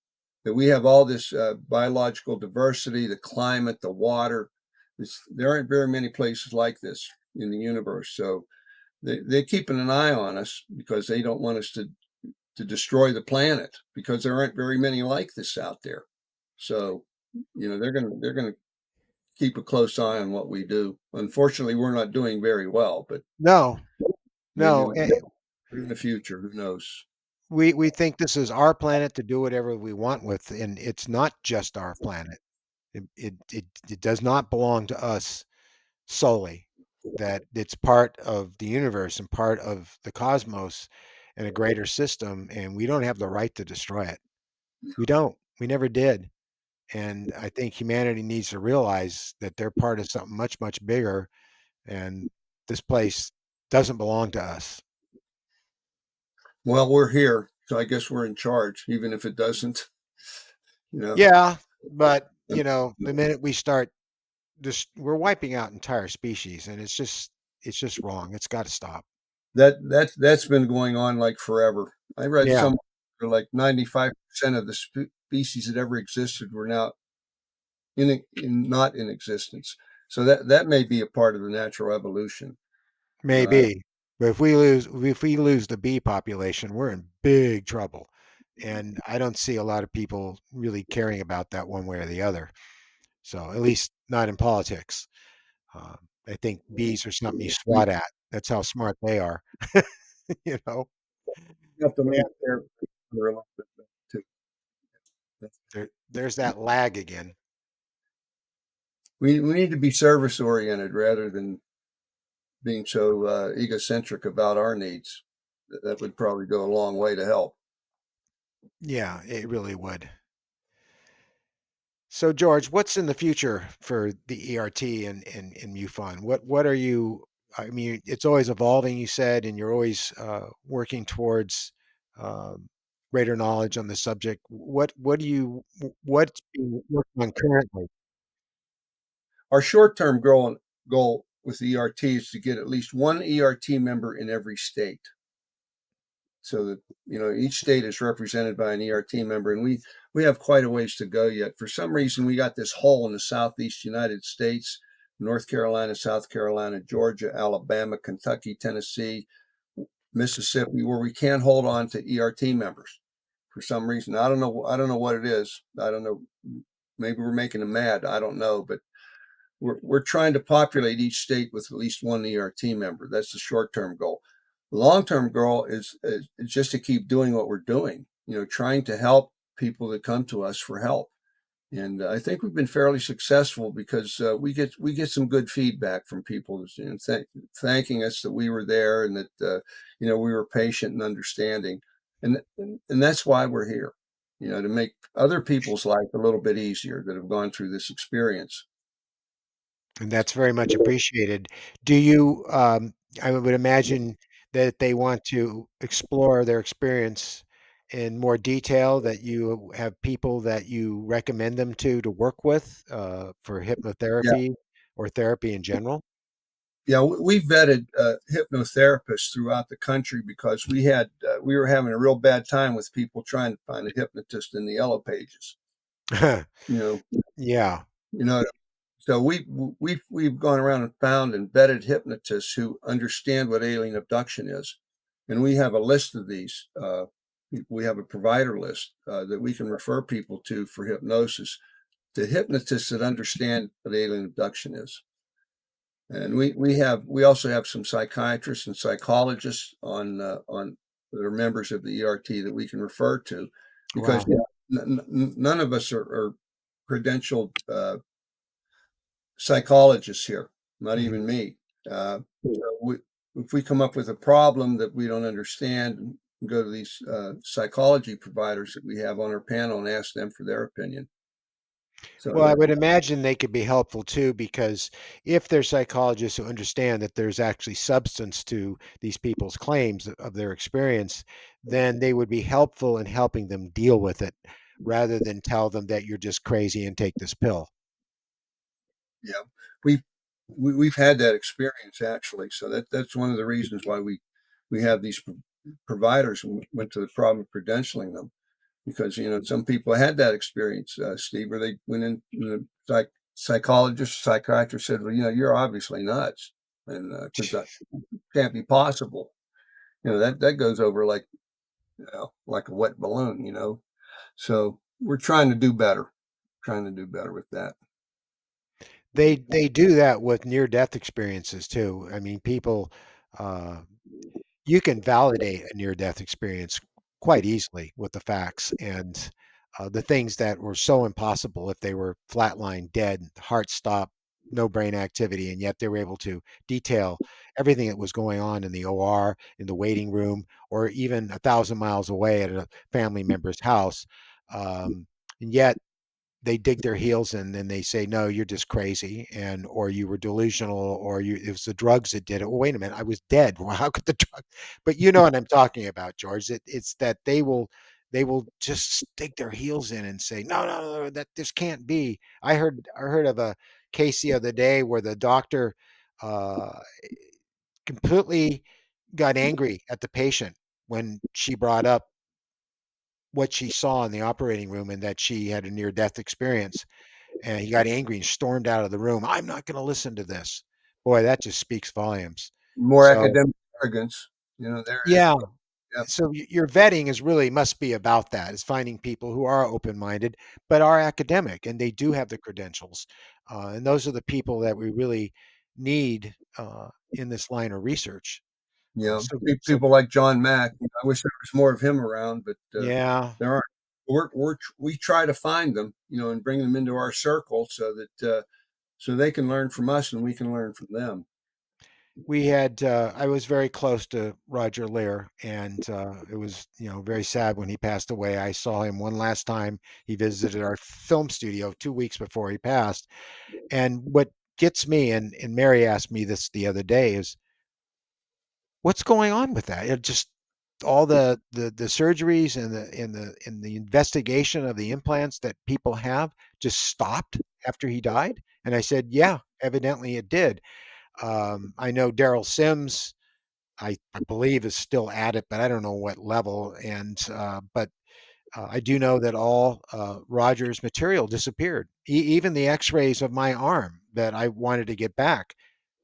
that we have all this biological diversity, the climate, the water. There aren't very many places like this in the universe. So they're keeping an eye on us because they don't want us to destroy the planet because there aren't very many like this out there. So, they're gonna keep a close eye on what we do. Unfortunately, we're not doing very well, but No, maybe no. we'll get in the future. Who knows? We think this is our planet to do whatever we want with, and it's not just our planet. It does not belong to us solely. That it's part of the universe and part of the cosmos and a greater system, and we don't have the right to destroy it. We don't. We never did. And I think humanity needs to realize that they're part of something much, much bigger, and this place doesn't belong to us. Well, we're here, so I guess we're in charge, even if it doesn't. You know, Yeah, but the minute we start just we're wiping out entire species, and it's just wrong. It's got to stop. that's been going on like forever. I read Yeah, some like 95% of the species that ever existed were now not in existence. So that may be a part of the natural evolution. I don't. maybe. But if we lose the bee population, we're in big trouble. And I don't see a lot of people really caring about that one way or the other. So at least not in politics. Um, I think bees are something you We swat at. That's how smart they are. you know, have to yeah. learn their a little bit too. There's that lag again. We need to be service oriented rather than being so egocentric about our needs. That would probably go a long way to help. Yeah, it really would. So, George, what's in the future for the ERT and MUFON? What are you? I mean, it's always evolving, you said, and you're always working towards um, greater knowledge on the subject. What's being worked on currently? Our short-term goal with the ERT is to get at least one ERT member in every state, so that each state is represented by an ERT member, and we have quite a ways to go yet. For some reason, we got this hole in the southeast United States: North Carolina, South Carolina, Georgia, Alabama, Kentucky, Tennessee, Mississippi, where we can't hold on to ERT members. for some reason. I don't know. I don't know what it is. I don't know. Maybe we're making them mad. I don't know, but we're trying to populate each state with at least one ERT member. That's the short-term goal. The long-term goal is just to keep doing what we're doing. Trying to help people that come to us for help. And I think we've been fairly successful because we get some good feedback from people, thanking us that we were there and that we were patient and understanding, and that's why we're here, to make other people's life a little bit easier that have gone through this experience. And that's very much appreciated. Do you, I would imagine that they want to explore their experience in more detail, that you have people that you recommend them to work with for Yeah, hypnotherapy or therapy in general? yeah, we vetted hypnotherapists throughout the country because we were having a real bad time with people trying to find a hypnotist in the yellow pages. You know, Yeah. you know, So we've gone around and found and vetted hypnotists who understand what alien abduction is, and we have a list of these. We have a provider list that we can refer people to for hypnosis to hypnotists that understand what alien abduction is. And we also have some psychiatrists and psychologists on that are members of the ERT that we can refer to, because Wow. none of us are credentialed psychologists here, not Mhm. even me. If we come up with a problem that we don't understand, go to these psychology providers that we have on our panel and ask them for their opinion. So Well, I that, would imagine they could be helpful too, because if they're psychologists who understand that there's actually substance to these people's claims of their experience, then they would be helpful in helping them deal with it rather than tell them that you're just crazy and take this pill. yeah, we've we've had that experience actually. So that's one of the reasons why we have these providers and went to the problem of credentialing them, because some people had that experience, Steve, where they went in, psychologist, psychiatrist said, well, you're obviously nuts, and because that can't be possible. That goes over like a wet balloon. So we're trying to do better, with that. They do that with near death experiences too. I mean, people uh, you can validate a near death experience quite easily with the facts and the things that were so impossible if they were flatline dead, heart stopped, no brain activity, and yet they were able to detail everything that was going on in the OR, in the waiting room, or even 1,000 miles away at a family member's house. And yet they dig their heels in and they say, no, you're just crazy, and or you were delusional, or it was the drugs that did it. Well, wait a minute, I was dead. Well, how could the drug? But you know what I'm talking about, George. It's that they will just dig their heels in and say, no, no, no, that this can't be. I heard of a case the other day where the doctor uh, completely got angry at the patient when she brought up what she saw in the operating room and that she had a near death experience, and he got angry and stormed out of the room. I'm not going to listen to this. Boy, that just speaks volumes. More So, academic arrogance, there it is. yeah. Yeah, So your vetting is really must be about that. Is finding people who are open-minded but are academic and they do have the credentials, and those are the people that we really need in this line of research. So people like John Mack. I wish there was more of him around, but yeah, there aren't. We try to find them, and bring them into our circle so that so they can learn from us and we can learn from them. we had I was very close to Roger Lear, and it was very sad when he passed away. I saw him one last time. He visited our film studio 2 weeks before he passed. And what gets me, and Mary asked me this the other day, is what's going on with that? It just all the surgeries and the investigation of the implants that people have just stopped after he died. And I said, yeah, evidently it did. I know Daryl Sims, I believe, is still at it, but I don't know what level. And but I do know that all Roger's material disappeared. Even the X-rays of my arm that I wanted to get back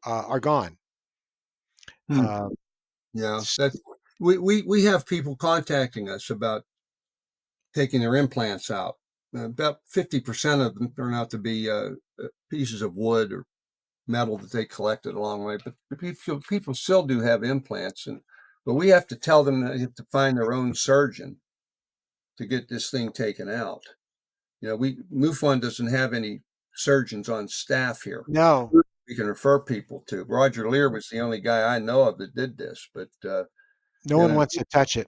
are gone. Hmm. Uh, Yeah, s- that's we have people contacting us about taking their implants out. About 50% of them turn out to be pieces of wood or metal that they collected along the way. But people still do have implants, but we have to tell them that they have to find their own surgeon to get this thing taken out. MUFON doesn't have any surgeons on staff here. No, We can refer people to. Roger Lear was the only guy I know of that did this, but no one wants to touch it.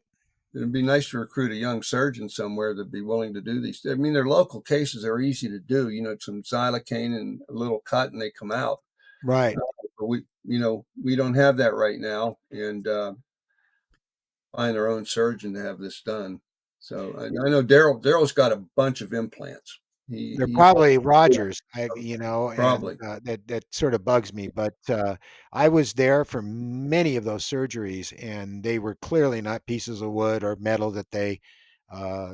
it'd be nice to recruit a young surgeon somewhere that'd be willing to do these. I mean, they're local cases are easy to do. Some xylocaine and a little cut, and they come out. Right. But we don't have that right now, and find our own surgeon to have this done. So I know Daryl's got a bunch of implants. They're He's probably Rogers, and probably. that sort of bugs me. But I was there for many of those surgeries, and they were clearly not pieces of wood or metal that they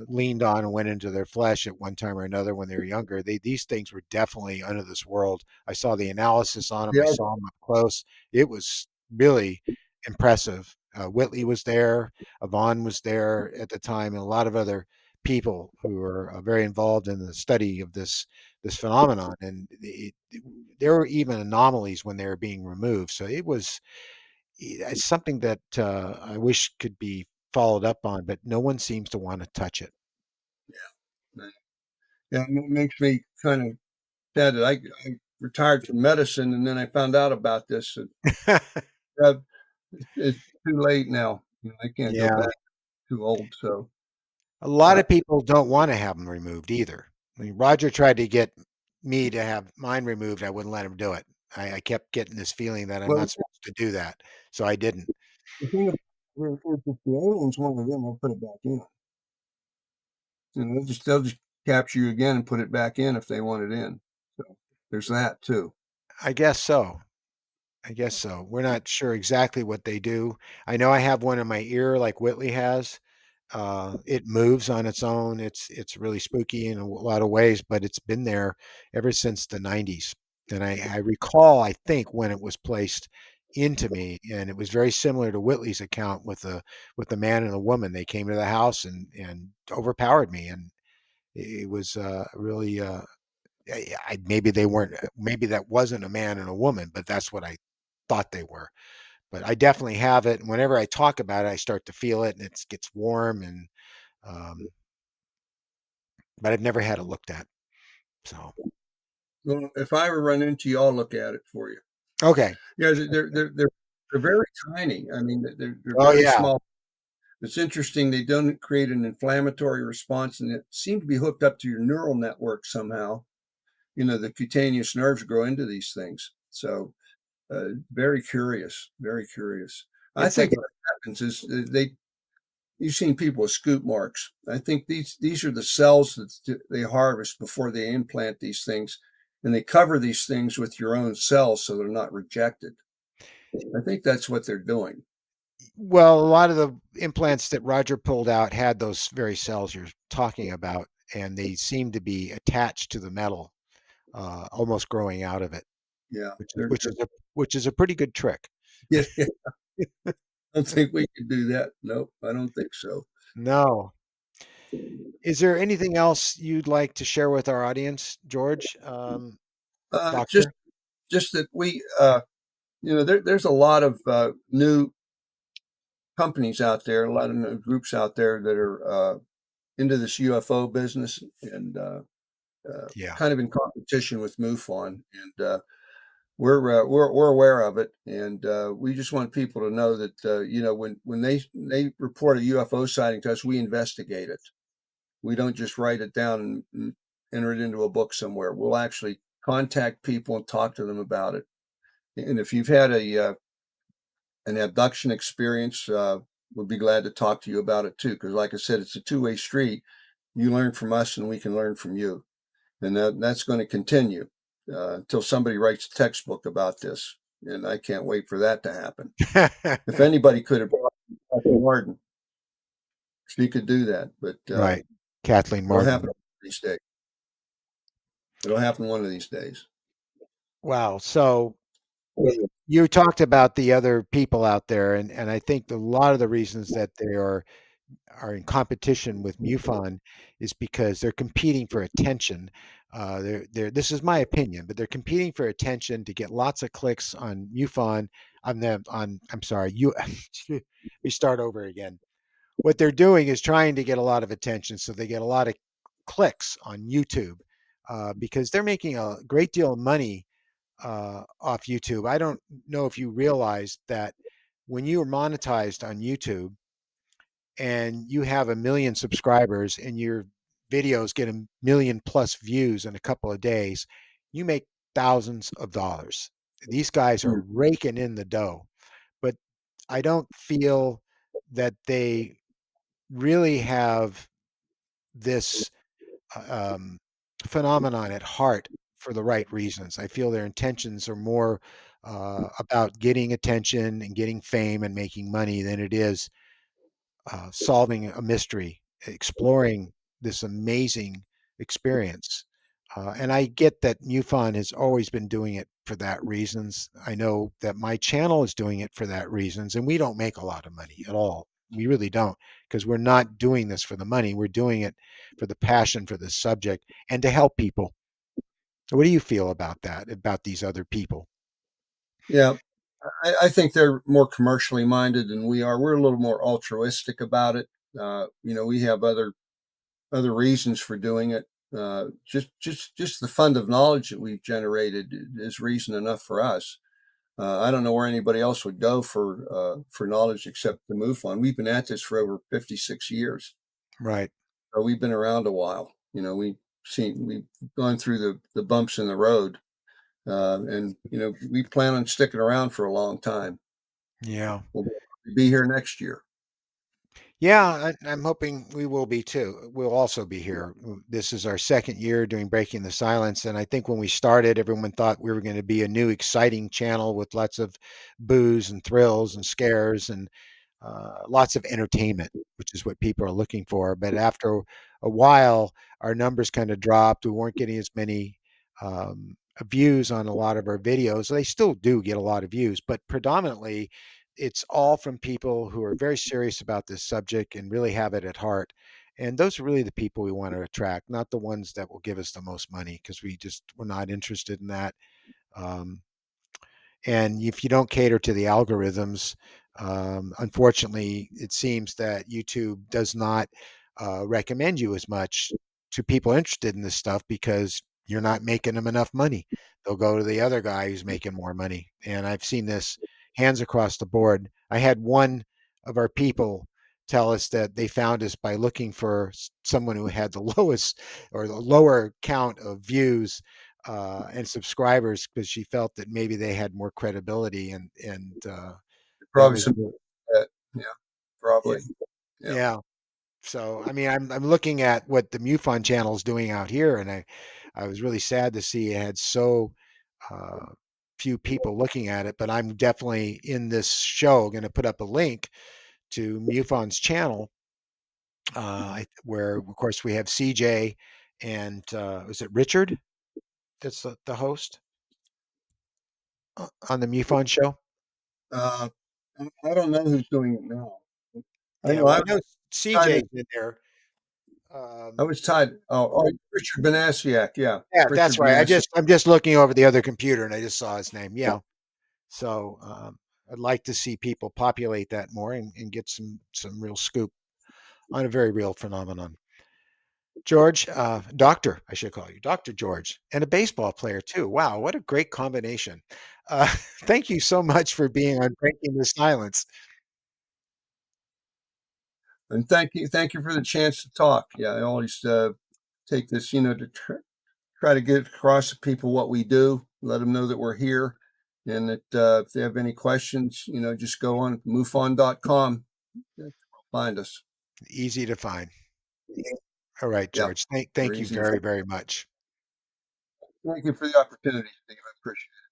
leaned on and went into their flesh at one time or another when they were younger. These things were definitely out of this world. I saw the analysis on them. I Yeah, saw them up close. It was really impressive. Whitley was there. Yvonne was there at the time, and a lot of other people who were very involved in the study of this phenomenon, and there were even anomalies when they were being removed. So it's something that I wish could be followed up on, but no one seems to want to touch it. yeah, it makes me kind of sad that I retired from medicine, and then I found out about this. And it's too late now. I can't go Yeah, back. Too old. So a lot uh, of people don't want to have them removed either. I mean, Roger tried to get me to have mine removed. I wouldn't let him do it. I kept getting this feeling that I'm well, not supposed to do that, so I didn't. the thing if the aliens wanted in, they'll put it back in. They'll just capture you again and put it back in if they want it in. So there's that too. I guess so. I guess so. We're not sure exactly what they do. I know I have one in my ear like Whitley has. It moves on its own. It's really spooky in a lot of ways, but it's been there ever since the 90s. And I recall, I think, when it was placed into me, and it was very similar to Whitley's account with the man and the woman. They came to the house and overpowered me, and it was really maybe they weren't, maybe that wasn't a man and a woman, but that's what I thought they were. But I definitely have it, and whenever I talk about it, I start to feel it, and it gets warm, and um, but I've never had it looked at. So Well, if I ever run into you, I'll look at it for you. okay. Yeah, they're very tiny. I mean, they're Oh very yeah, small. It's interesting. They don't create an inflammatory response, and it seems to be hooked up to your neural network somehow. The cutaneous nerves grow into these things. So very curious, very curious. I it's like think what happens is you've seen people with scoop marks. I think these are the cells that they harvest before they implant these things, and they cover these things with your own cells so they're not rejected. I think that's what they're doing. well, a lot of the implants that Roger pulled out had those very cells you're talking about, and they seem to be attached to the metal, almost growing out of it, Yeah, which is they're, which is a which is a pretty good trick. yeah. I don't think we could do that. Nope, I don't think so. No. Is there anything else you'd like to share with our audience, George? Just Doctor? just that there's a lot of new companies out there, a lot of new groups out there that are into this UFO business and Yeah. kind of in competition with MUFON, and we're aware of it, and we just want people to know that when they report a UFO sighting to us, we investigate it. We don't just write it down and enter it into a book somewhere. We'll actually contact people and talk to them about it. And if you've had an abduction experience, we'll be glad to talk to you about it too. Because, like I said, it's a two-way street. You learn from us, and we can learn from you, and that's going to continue until somebody writes a textbook about this. And I can't wait for that to happen. If anybody could have brought Martin, she could do that, but Right. Kathleen it'll Martin. happen one of these days. It'll happen one of these days. Wow. So you talked about the other people out there, and I think a lot of the reasons that they are are in competition with MUFON is because they're competing for attention. This is my opinion, but they're competing for attention to get lots of clicks on MUFON. I'm sorry, you. Let me start over again. What they're doing is trying to get a lot of attention, so they get a lot of clicks on YouTube because they're making a great deal of money off YouTube. I don't know if you realize that when you are monetized on YouTube and you have 1 million subscribers and your videos get 1 million plus views in a couple of days, you make thousands of dollars. These guys are Hmm. raking in the dough, but I don't feel that they really have this um, phenomenon at heart for the right reasons. I feel their intentions are more about getting attention and getting fame and making money than it is solving a mystery, exploring this amazing experience. And I get that MUFON has always been doing it for that reasons. I know that my channel is doing it for that reasons, and we don't make a lot of money at all. We really don't, because we're not doing this for the money. We're doing it for the passion for the subject and to help people. So what do you feel about that, about these other people? Yeah, I think they're more commercially minded than we are. We're a little more altruistic about it. We have other reasons for doing it. Just the fund of knowledge that we've generated is reason enough for us. I don't know where anybody else would go for knowledge except the MUFON. We've been at this for over 56 years, Right. so we've been around a while. We've gone through the bumps in the road, and we plan on sticking around for a long time. Yeah. We'll be here next year. Yeah, I'm hoping we will be too. We'll also be here. This is our second year doing Breaking the Silence. And I think when we started, everyone thought we were going to be a new, exciting channel with lots of booze and thrills and scares and lots of entertainment, which is what people are looking for. But after a while, our numbers kind of dropped. We weren't getting as many views on a lot of our videos. They still do get a lot of views, but predominantly it's all from people who are very serious about this subject and really have it at heart. And those are really the people we want to attract, not the ones that will give us the most money, because we're not interested in that. Um, and if you don't cater to the algorithms, unfortunately, it seems that YouTube does not recommend you as much to people interested in this stuff because you're not making them enough money. They'll go to the other guy who's making more money. And I've seen this hands across the board. I had one of our people tell us that they found us by looking for someone who had the lowest or the lower count of views and subscribers because she felt that maybe they had more credibility and that Probably was some, yeah, yeah, probably, yeah. yeah. So I mean, I'm looking at what the MUFON channel is doing out here, and I was really sad to see it had so uh, few people looking at it. But I'm definitely in this show going to put up a link to MUFON's channel, where of course we have CJ and is it Richard that's the host on the MUFON show? Uh, I don't know who's doing it now. I Yeah, know well, I I know tied CJ's in there. I was tied. Oh, Richard Banasiak. Yeah, Yeah, that's Richard right. Banasiak. I'm just looking over the other computer and I just saw his name. Yeah. So I'd like to see people populate that more and get some real scoop on a very real phenomenon. George, Doctor, I should call you Doctor George, and a baseball player too. Wow, what a great combination! Thank you so much for being on Breaking the Silence. And thank you for the chance to talk. Yeah, I always take this, to try to get across to people what we do, let them know that we're here, and that if they have any questions, just go on mufon.com, find us. Easy to find. All right, Yeah, George. we're Thank you easy to very, find. very much. Thank you for the opportunity, Steve. I appreciate it.